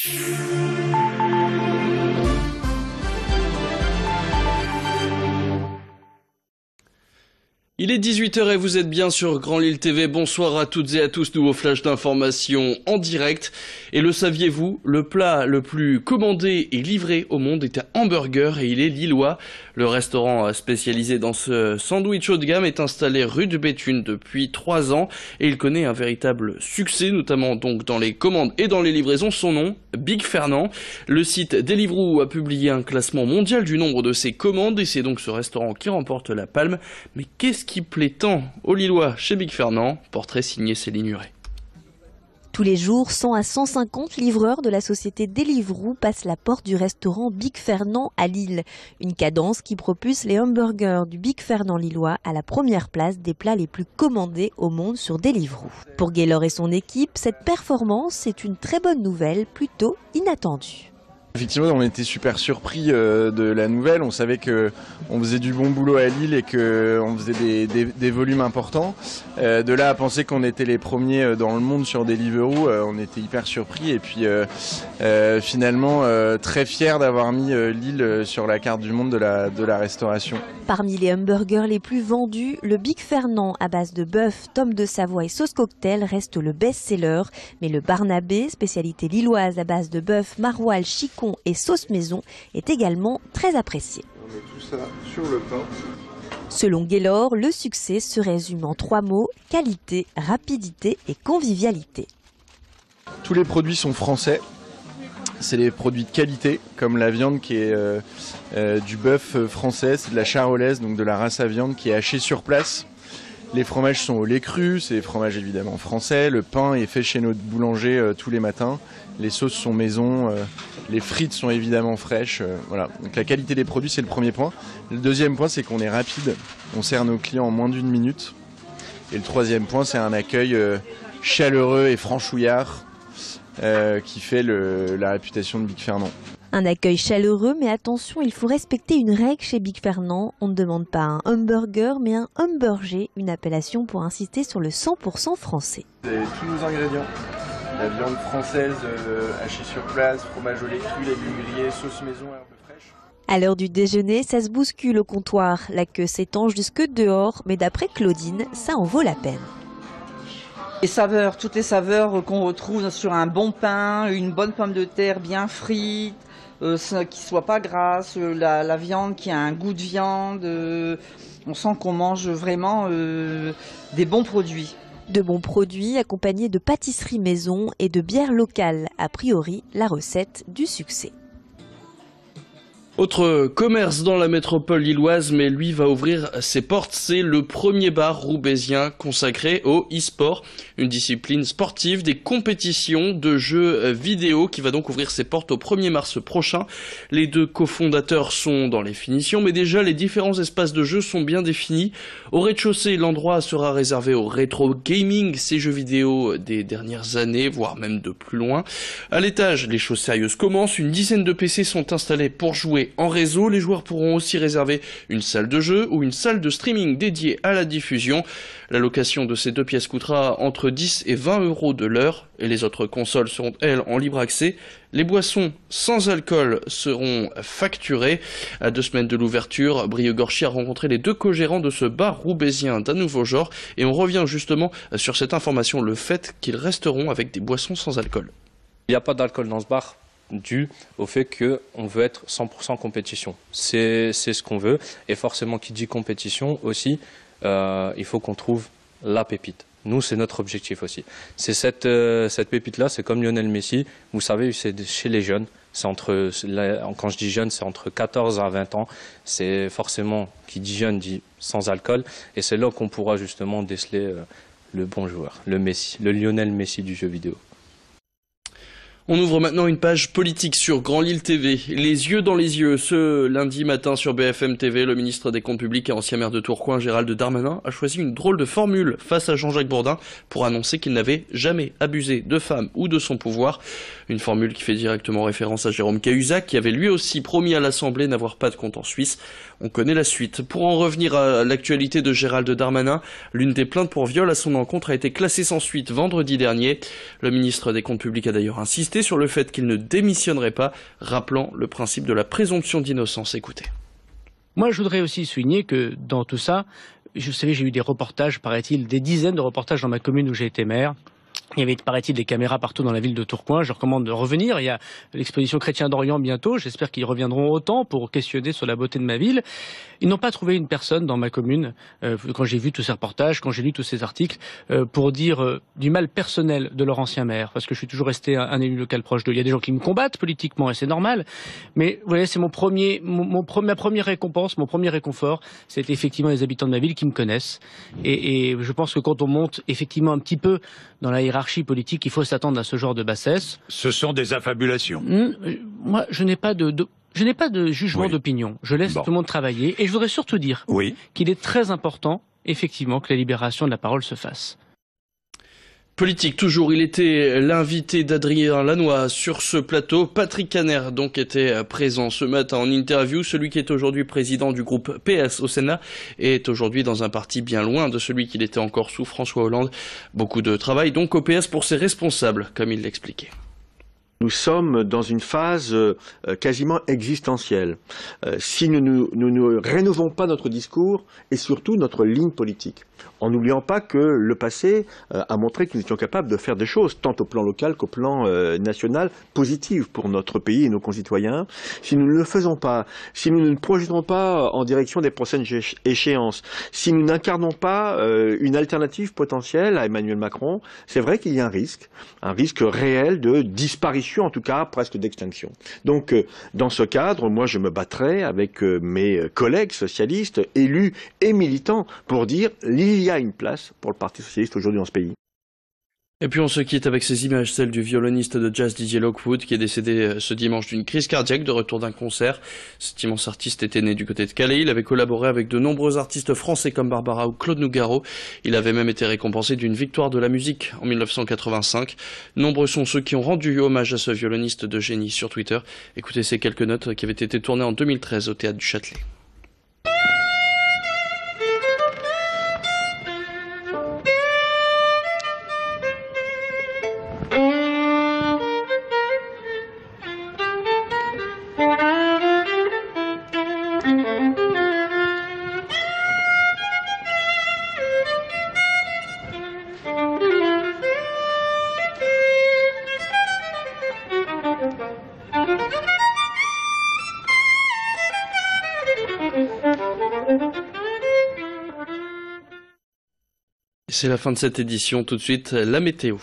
Il est 18h et vous êtes bien sur Grand Lille TV. Bonsoir à toutes et à tous, nouveau flash d'information en direct. Et le saviez-vous, le plat le plus commandé et livré au monde est un hamburger et il est lillois. Le restaurant spécialisé dans ce sandwich haut de gamme est installé rue de Béthune depuis 3 ans et il connaît un véritable succès, notamment donc dans les commandes et dans les livraisons. Son nom, Big Fernand. Le site Deliveroo a publié un classement mondial du nombre de ses commandes et c'est donc ce restaurant qui remporte la palme. Mais qu'est-ce qui plaît tant aux Lillois chez Big Fernand? Portrait signé Céline Huret. Tous les jours, 100 à 150 livreurs de la société Deliveroo passent la porte du restaurant Big Fernand à Lille. Une cadence qui propulse les hamburgers du Big Fernand lillois à la première place des plats les plus commandés au monde sur Deliveroo. Pour Gaylor et son équipe, cette performance est une très bonne nouvelle, plutôt inattendue. Effectivement, on était super surpris de la nouvelle. On savait qu'on faisait du bon boulot à Lille et qu'on faisait des volumes importants. De là à penser qu'on était les premiers dans le monde sur Deliveroo, on était hyper surpris. Et puis finalement, très fiers d'avoir mis Lille sur la carte du monde de la restauration. Parmi les hamburgers les plus vendus, le Big Fernand à base de bœuf, tome de Savoie et sauce cocktail reste le best-seller. Mais le Barnabé, spécialité lilloise à base de bœuf, maroilles, chicon et sauce maison, est également très apprécié. On met tout ça sur le pain. Selon Gaylor, le succès se résume en 3 mots: qualité, rapidité et convivialité. Tous les produits sont français. C'est des produits de qualité, comme la viande qui est du bœuf français, c'est de la charolaise, donc de la race à viande qui est hachée sur place. Les fromages sont au lait cru, c'est des fromages évidemment français. Le pain est fait chez notre boulanger tous les matins. Les sauces sont maison, les frites sont évidemment fraîches. Voilà. Donc la qualité des produits, c'est le premier point. Le deuxième point, c'est qu'on est rapide. On sert nos clients en moins d'1 minute. Et le troisième point, c'est un accueil chaleureux et franchouillard qui fait la réputation de Big Fernand. Un accueil chaleureux, mais attention, il faut respecter une règle chez Big Fernand. On ne demande pas un hamburger, mais un hamburger, une appellation pour insister sur le 100% français. C'est tous nos ingrédients. La viande française hachée sur place, fromage au lait cru, légumes grillés, sauce maison et herbes fraîches. À l'heure du déjeuner, ça se bouscule au comptoir. La queue s'étend jusque dehors, mais d'après Claudine, ça en vaut la peine. Les saveurs, toutes les saveurs qu'on retrouve sur un bon pain, une bonne pomme de terre bien frite, qui soit pas grasse, la viande qui a un goût de viande. On sent qu'on mange vraiment des bons produits. De bons produits accompagnés de pâtisseries maison et de bières locales. A priori, la recette du succès. Autre commerce dans la métropole lilloise, mais lui va ouvrir ses portes. C'est le premier bar roubaisien consacré au e-sport, une discipline sportive des compétitions de jeux vidéo qui va donc ouvrir ses portes au 1er mars prochain. Les 2 cofondateurs sont dans les finitions, mais déjà les différents espaces de jeu sont bien définis. Au rez-de-chaussée, l'endroit sera réservé au rétro gaming, ces jeux vidéo des dernières années, voire même de plus loin. À l'étage, les choses sérieuses commencent. Une dizaine de PC sont installés pour jouer en réseau. Les joueurs pourront aussi réserver une salle de jeu ou une salle de streaming dédiée à la diffusion. La location de ces 2 pièces coûtera entre 10 et 20 € de l'heure et les autres consoles seront, elles, en libre accès. Les boissons sans alcool seront facturées. À 2 semaines de l'ouverture, Brieux-Gorchier a rencontré les 2 co-gérants de ce bar roubaisien d'un nouveau genre et on revient justement sur cette information, le fait qu'ils resteront avec des boissons sans alcool. Il n'y a pas d'alcool dans ce bar, dû au fait qu'on veut être 100% compétition. C'est ce qu'on veut. Et forcément, qui dit compétition aussi, il faut qu'on trouve la pépite. Nous, c'est notre objectif aussi. C'est cette pépite-là, c'est comme Lionel Messi. Vous savez, c'est chez les jeunes. Quand je dis jeune, c'est entre 14 à 20 ans. C'est forcément, qui dit jeune, dit sans alcool. Et c'est là qu'on pourra justement déceler le bon joueur, le Messi, le Lionel Messi du jeu vidéo. On ouvre maintenant une page politique sur Grand Lille TV. Les yeux dans les yeux. Ce lundi matin sur BFM TV, le ministre des Comptes Publics et ancien maire de Tourcoing, Gérald Darmanin, a choisi une drôle de formule face à Jean-Jacques Bourdin pour annoncer qu'il n'avait jamais abusé de femmes ou de son pouvoir. Une formule qui fait directement référence à Jérôme Cahuzac, qui avait lui aussi promis à l'Assemblée n'avoir pas de compte en Suisse. On connaît la suite. Pour en revenir à l'actualité de Gérald Darmanin, l'une des plaintes pour viol à son encontre a été classée sans suite vendredi dernier. Le ministre des Comptes Publics a d'ailleurs insisté insisté sur le fait qu'il ne démissionnerait pas, rappelant le principe de la présomption d'innocence. Écoutez. Moi, je voudrais aussi souligner que dans tout ça, je savais, j'ai eu des reportages, paraît-il, des dizaines de reportages dans ma commune où j'ai été maire. Il y avait, paraît-il, des caméras partout dans la ville de Tourcoing. Je recommande de revenir. Il y a l'exposition Chrétien d'Orient bientôt. J'espère qu'ils reviendront autant pour questionner sur la beauté de ma ville. Ils n'ont pas trouvé une personne dans ma commune, quand j'ai vu tous ces reportages, quand j'ai lu tous ces articles, pour dire du mal personnel de leur ancien maire. Parce que je suis toujours resté un élu local proche d'eux. Il y a des gens qui me combattent politiquement et c'est normal. Mais vous voyez, c'est ma première récompense, mon premier réconfort. C'est effectivement les habitants de ma ville qui me connaissent. Et je pense que quand on monte effectivement un petit peu dans la hiérarchie politique, il faut s'attendre à ce genre de bassesse. Ce sont des affabulations. Moi, je n'ai pas de jugement d'opinion. Je laisse tout le monde travailler. Et je voudrais surtout dire qu'il est très important, effectivement, que la libération de la parole se fasse. Politique toujours, il était l'invité d'Adrien Lanois sur ce plateau. Patrick Caner donc était présent ce matin en interview. Celui qui est aujourd'hui président du groupe PS au Sénat est aujourd'hui dans un parti bien loin de celui qu'il était encore sous François Hollande. Beaucoup de travail donc au PS pour ses responsables, comme il l'expliquait. Nous sommes dans une phase quasiment existentielle. Si nous ne rénovons pas notre discours et surtout notre ligne politique, en n'oubliant pas que le passé a montré que nous étions capables de faire des choses, tant au plan local qu'au plan national, positives pour notre pays et nos concitoyens. Si nous ne le faisons pas, si nous ne projetons pas en direction des prochaines échéances, si nous n'incarnons pas une alternative potentielle à Emmanuel Macron, c'est vrai qu'il y a un risque réel de disparition, en tout cas presque d'extinction. Donc dans ce cadre, moi je me battrai avec mes collègues socialistes, élus et militants, pour dire il y a une place pour le Parti socialiste aujourd'hui dans ce pays. Et puis on se quitte avec ces images, celles du violoniste de jazz Didier Lockwood qui est décédé ce dimanche d'une crise cardiaque de retour d'un concert. Cet immense artiste était né du côté de Calais. Il avait collaboré avec de nombreux artistes français comme Barbara ou Claude Nougaro. Il avait même été récompensé d'une victoire de la musique en 1985. Nombreux sont ceux qui ont rendu hommage à ce violoniste de génie sur Twitter. Écoutez ces quelques notes qui avaient été tournées en 2013 au Théâtre du Châtelet. C'est la fin de cette édition. Tout de suite, la météo.